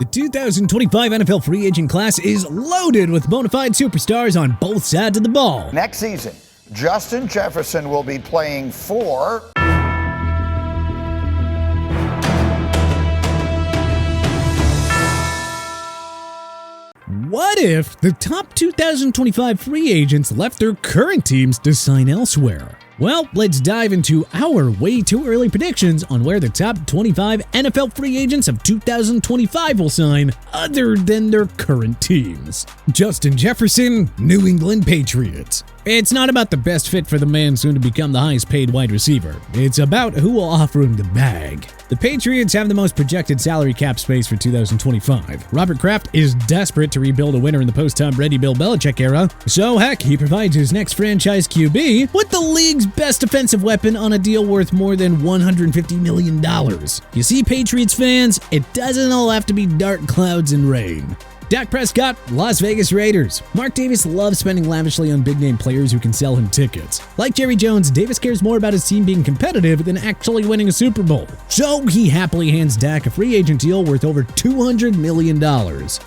The 2025 NFL free agent class is loaded with bona fide superstars on both sides of the ball. Next season, Justin Jefferson will be playing for... What if the top 2025 free agents left their current teams to sign elsewhere? Well, let's dive into our way too early predictions on where the top 25 NFL free agents of 2025 will sign other than their current teams. Justin Jefferson, New England Patriots. It's not about the best fit for the man soon to become the highest paid wide receiver. It's about who will offer him the bag. The Patriots have the most projected salary cap space for 2025. Robert Kraft is desperate to rebuild a winner in the post-Tom Brady Bill Belichick era, so heck, he provides his next franchise QB with the league's best defensive weapon on a deal worth more than $150 million. You see, Patriots fans, it doesn't all have to be dark clouds and rain. Dak Prescott, Las Vegas Raiders. Mark Davis loves spending lavishly on big-name players who can sell him tickets. Like Jerry Jones, Davis cares more about his team being competitive than actually winning a Super Bowl. So he happily hands Dak a free agent deal worth over $200 million.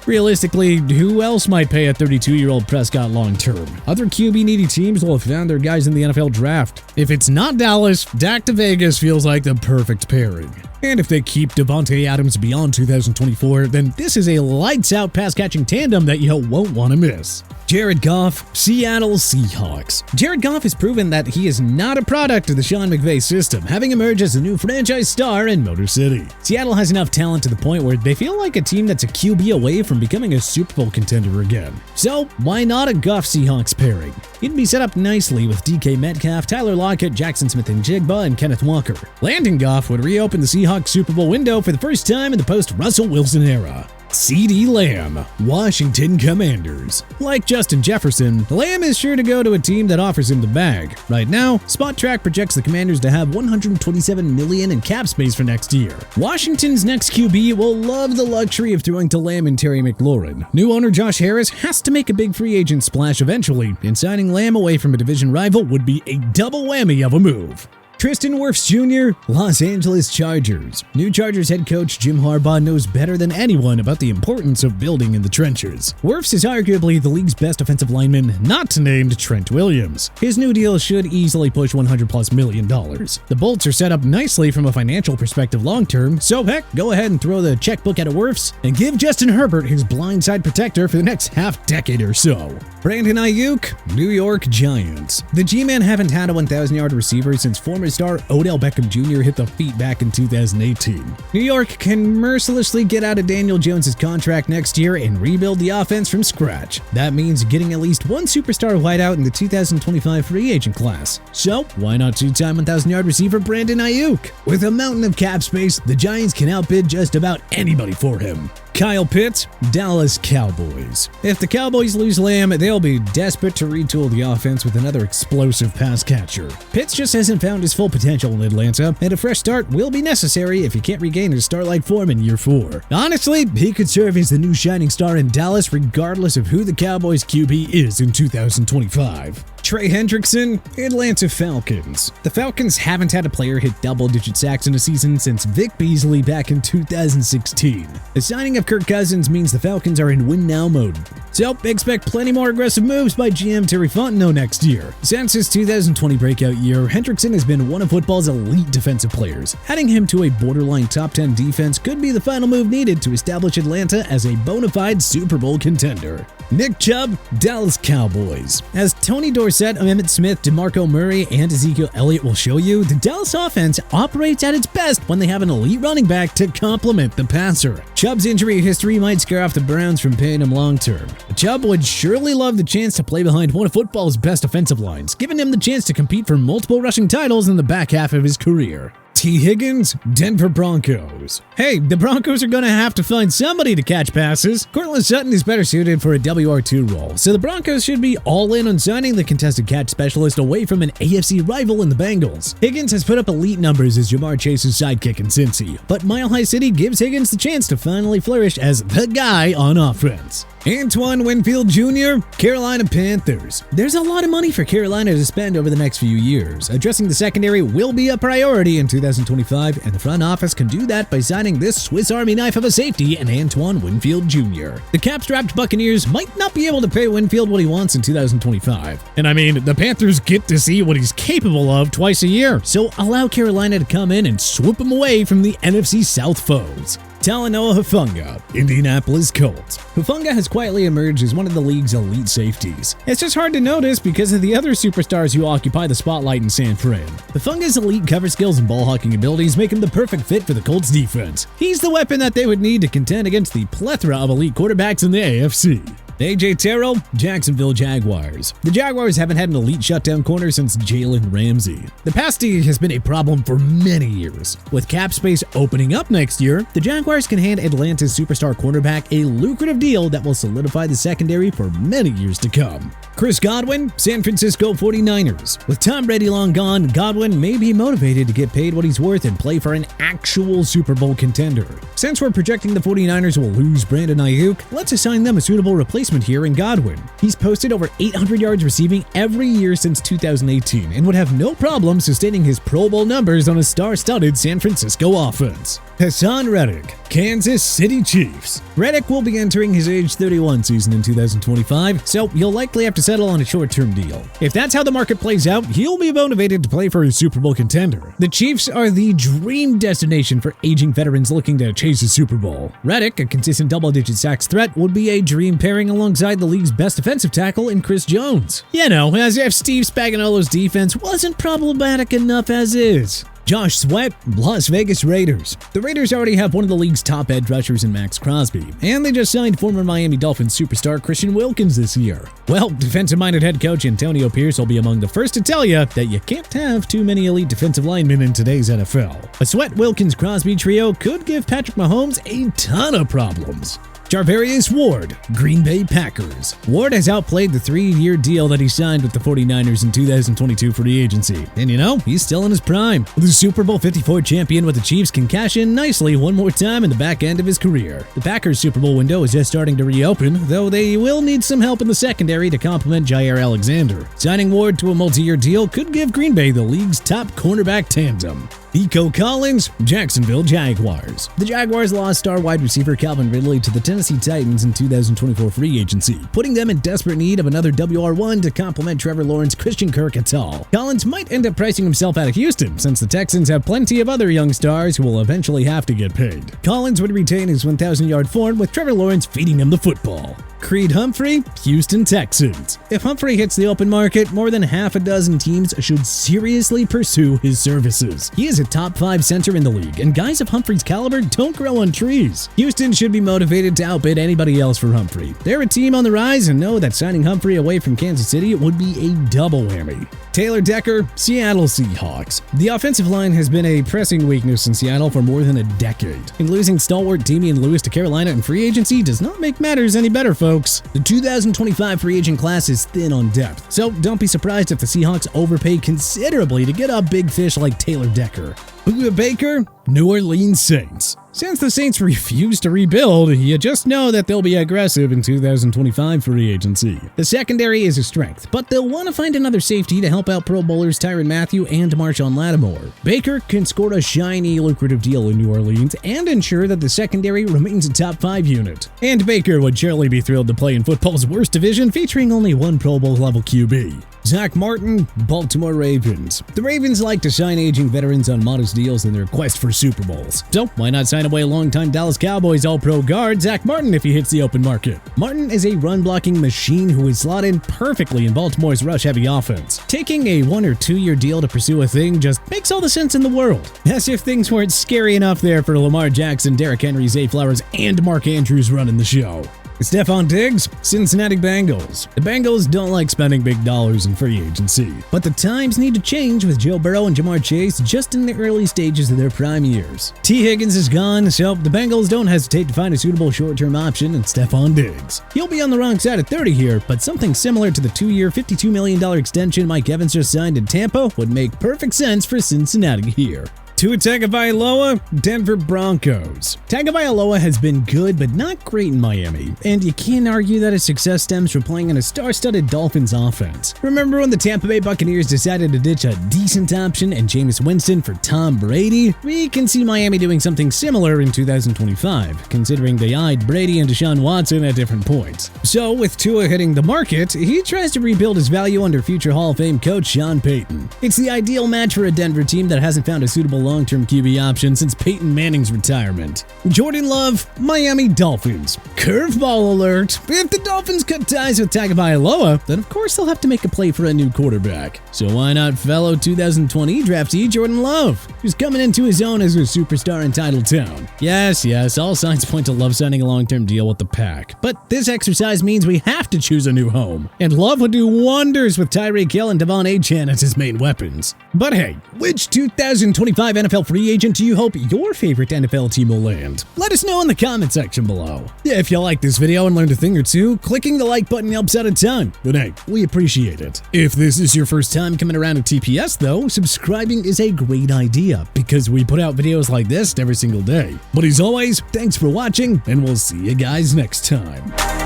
Realistically, who else might pay a 32-year-old Prescott long-term? Other QB-needy teams will have found their guys in the NFL draft. If it's not Dallas, Dak to Vegas feels like the perfect pairing. And if they keep Devontae Adams beyond 2024, then this is a lights-out pass-catching tandem that you won't want to miss. Jared Goff, Seattle Seahawks. Jared Goff has proven that he is not a product of the Sean McVay system, having emerged as a new franchise star in Motor City. Seattle has enough talent to the point where they feel like a team that's a QB away from becoming a Super Bowl contender again. So why not a Goff-Seahawks pairing? It'd be set up nicely with DK Metcalf, Tyler Lockett, Jackson Smith-Njigba, and Kenneth Walker. Landing Goff would reopen the Seahawks Super Bowl window for the first time in the post-Russell Wilson era. CeeDee Lamb, Washington Commanders. Like Justin Jefferson, Lamb is sure to go to a team that offers him the bag. Right now, SpotTrack projects the Commanders to have $127 million in cap space for next year. Washington's next QB will love the luxury of throwing to Lamb and Terry McLaurin. New owner Josh Harris has to make a big free agent splash eventually, and signing Lamb away from a division rival would be a double whammy of a move. Tristan Wirfs Jr., Los Angeles Chargers. New Chargers head coach Jim Harbaugh knows better than anyone about the importance of building in the trenches. Wirfs is arguably the league's best offensive lineman, not named Trent Williams. His new deal should easily push $100+ million. The Bolts are set up nicely from a financial perspective long-term, so heck, go ahead and throw the checkbook at a Wirfs and give Justin Herbert his blindside protector for the next half-decade or so. Brandon Ayuk, New York Giants. The G-Men haven't had a 1,000-yard receiver since former star Odell Beckham Jr. hit the feet back in 2018. New York can mercilessly get out of Daniel Jones' contract next year and rebuild the offense from scratch. That means getting at least one superstar wideout in the 2025 free agent class. So why not two-time 1,000-yard receiver Brandon Ayuk? With a mountain of cap space, the Giants can outbid just about anybody for him. Kyle Pitts, Dallas Cowboys. If the Cowboys lose Lamb, they'll be desperate to retool the offense with another explosive pass catcher. Pitts just hasn't found his full potential in Atlanta, and a fresh start will be necessary if he can't regain his starlight form in year 4. Honestly, he could serve as the new shining star in Dallas regardless of who the Cowboys QB is in 2025. Trey Hendrickson, Atlanta Falcons. The Falcons haven't had a player hit double-digit sacks in a season since Vic Beasley back in 2016. The signing of Kirk Cousins means the Falcons are in win-now mode. So expect plenty more aggressive moves by GM Terry Fontenot next year. Since his 2020 breakout year, Hendrickson has been one of football's elite defensive players. Adding him to a borderline top 10 defense could be the final move needed to establish Atlanta as a bona fide Super Bowl contender. Nick Chubb, Dallas Cowboys. As Tony Dorsett, Emmitt Smith, DeMarco Murray, and Ezekiel Elliott will show you, the Dallas offense operates at its best when they have an elite running back to complement the passer. Chubb's injury history might scare off the Browns from paying him long-term. Chubb would surely love the chance to play behind one of football's best offensive lines, giving him the chance to compete for multiple rushing titles in the back half of his career. T. Higgins, Denver Broncos. Hey, the Broncos are going to have to find somebody to catch passes. Cortland Sutton is better suited for a WR2 role, so the Broncos should be all in on signing the contested catch specialist away from an AFC rival in the Bengals. Higgins has put up elite numbers as Jamar Chase's sidekick in Cincy, but Mile High City gives Higgins the chance to finally flourish as the guy on offense. Antoine Winfield Jr., Carolina Panthers. There's a lot of money for Carolina to spend over the next few years. Addressing the secondary will be a priority in 2025, and the front office can do that by signing this Swiss Army knife of a safety in Antoine Winfield Jr. The cap-strapped Buccaneers might not be able to pay Winfield what he wants in 2025. And I mean, the Panthers get to see what he's capable of twice a year, so allow Carolina to come in and swoop him away from the NFC South foes. Talanoa Hufanga, Indianapolis Colts. Hufanga has quietly emerged as one of the league's elite safeties. It's just hard to notice because of the other superstars who occupy the spotlight in San Fran. Hufanga's elite cover skills and ball hawking abilities make him the perfect fit for the Colts defense. He's the weapon that they would need to contend against the plethora of elite quarterbacks in the AFC. A.J. Terrell, Jacksonville Jaguars. The Jaguars haven't had an elite shutdown corner since Jalen Ramsey. The pass D has been a problem for many years. With cap space opening up next year, the Jaguars can hand Atlanta's superstar cornerback a lucrative deal that will solidify the secondary for many years to come. Chris Godwin, San Francisco 49ers. With Tom Brady long gone, Godwin may be motivated to get paid what he's worth and play for an actual Super Bowl contender. Since we're projecting the 49ers will lose Brandon Ayuk, let's assign them a suitable replacement here in Godwin. He's posted over 800 yards receiving every year since 2018 and would have no problem sustaining his Pro Bowl numbers on a star-studded San Francisco offense. Hassan Reddick, Kansas City Chiefs. Reddick will be entering his age 31 season in 2025, so he'll likely have to settle on a short-term deal. If that's how the market plays out, he'll be motivated to play for a Super Bowl contender. The Chiefs are the dream destination for aging veterans looking to chase a Super Bowl. Reddick, a consistent double-digit sacks threat, would be a dream pairing alongside the league's best defensive tackle in Chris Jones. You know, as if Steve Spagnuolo's defense wasn't problematic enough as is. Josh Sweat, Las Vegas Raiders. The Raiders already have one of the league's top edge rushers in Max Crosby, and they just signed former Miami Dolphins superstar Christian Wilkins this year. Well, defensive-minded head coach Antonio Pierce will be among the first to tell you that you can't have too many elite defensive linemen in today's NFL. A Sweat-Wilkins-Crosby trio could give Patrick Mahomes a ton of problems. Jarvarius Ward, Green Bay Packers. Ward has outplayed the 3-year deal that he signed with the 49ers in 2022 free agency. And you know, he's still in his prime. The Super Bowl 54 champion with the Chiefs can cash in nicely one more time in the back end of his career. The Packers' Super Bowl window is just starting to reopen, though they will need some help in the secondary to complement Jair Alexander. Signing Ward to a multi-year deal could give Green Bay the league's top cornerback tandem. Nico Collins, Jacksonville Jaguars. The Jaguars lost star wide receiver Calvin Ridley to the Tennessee Titans in 2024 free agency, putting them in desperate need of another WR1 to complement Trevor Lawrence, Christian Kirk et al. Collins might end up pricing himself out of Houston, since the Texans have plenty of other young stars who will eventually have to get paid. Collins would retain his 1,000-yard form with Trevor Lawrence feeding him the football. Creed Humphrey, Houston Texans. If Humphrey hits the open market, more than half a dozen teams should seriously pursue his services. He is a top 5 center in the league, and guys of Humphrey's caliber don't grow on trees. Houston should be motivated to outbid anybody else for Humphrey. They're a team on the rise and know that signing Humphrey away from Kansas City would be a double whammy. Taylor Decker, Seattle Seahawks. The offensive line has been a pressing weakness in Seattle for more than a decade, and losing stalwart Damian Lewis to Carolina in free agency does not make matters any better, folks. The 2025 free agent class is thin on depth, so don't be surprised if the Seahawks overpay considerably to get a big fish like Taylor Decker. Budda Baker, New Orleans Saints. Since the Saints refuse to rebuild, you just know that they'll be aggressive in 2025 free agency. The secondary is a strength, but they'll want to find another safety to help out Pro Bowlers Tyrann Mathieu and Marshawn Lattimore. Baker can score a shiny, lucrative deal in New Orleans and ensure that the secondary remains a top 5 unit. And Baker would surely be thrilled to play in football's worst division featuring only one Pro Bowl level QB. Zach Martin, Baltimore Ravens. The Ravens like to sign aging veterans on modest deals in their quest for Super Bowls. So why not sign away longtime Dallas Cowboys All-Pro guard Zach Martin if he hits the open market? Martin is a run-blocking machine who would slot in perfectly in Baltimore's rush-heavy offense. Taking a 1 or 2 year deal to pursue a thing just makes all the sense in the world. As if things weren't scary enough there for Lamar Jackson, Derrick Henry, Zay Flowers, and Mark Andrews running the show. Stephon Diggs, Cincinnati Bengals. The Bengals don't like spending big dollars in free agency, but the times need to change with Joe Burrow and Jamar Chase just in the early stages of their prime years. T. Higgins is gone, so the Bengals don't hesitate to find a suitable short-term option in Stephon Diggs. He'll be on the wrong side of 30 here, but something similar to the 2-year, $52 million extension Mike Evans just signed in Tampa would make perfect sense for Cincinnati here. Tua Tagovailoa, Denver Broncos. Tagovailoa has been good but not great in Miami, and you can't argue that his success stems from playing in a star-studded Dolphins offense. Remember when the Tampa Bay Buccaneers decided to ditch a decent option and Jameis Winston for Tom Brady? We can see Miami doing something similar in 2025, considering they eyed Brady and Deshaun Watson at different points. So with Tua hitting the market, he tries to rebuild his value under future Hall of Fame coach Sean Payton. It's the ideal match for a Denver team that hasn't found a suitable long-term QB option since Peyton Manning's retirement. Jordan Love, Miami Dolphins. Curveball alert! If the Dolphins cut ties with Tagovailoa, then of course they'll have to make a play for a new quarterback. So why not fellow 2020 draftee Jordan Love, who's coming into his own as a superstar in Titletown? Yes, all signs point to Love signing a long-term deal with the Pack. But this exercise means we have to choose a new home. And Love would do wonders with Tyreek Hill and Devon Achane as his main weapons. But hey, which 2025 NFL free agent do you hope your favorite NFL team will land? Let us know in the comment section below. If you like this video and learned a thing or two, clicking the like button helps out a ton. But hey, we appreciate it. If this is your first time coming around to TPS though, subscribing is a great idea because we put out videos like this every single day. But as always, thanks for watching and we'll see you guys next time.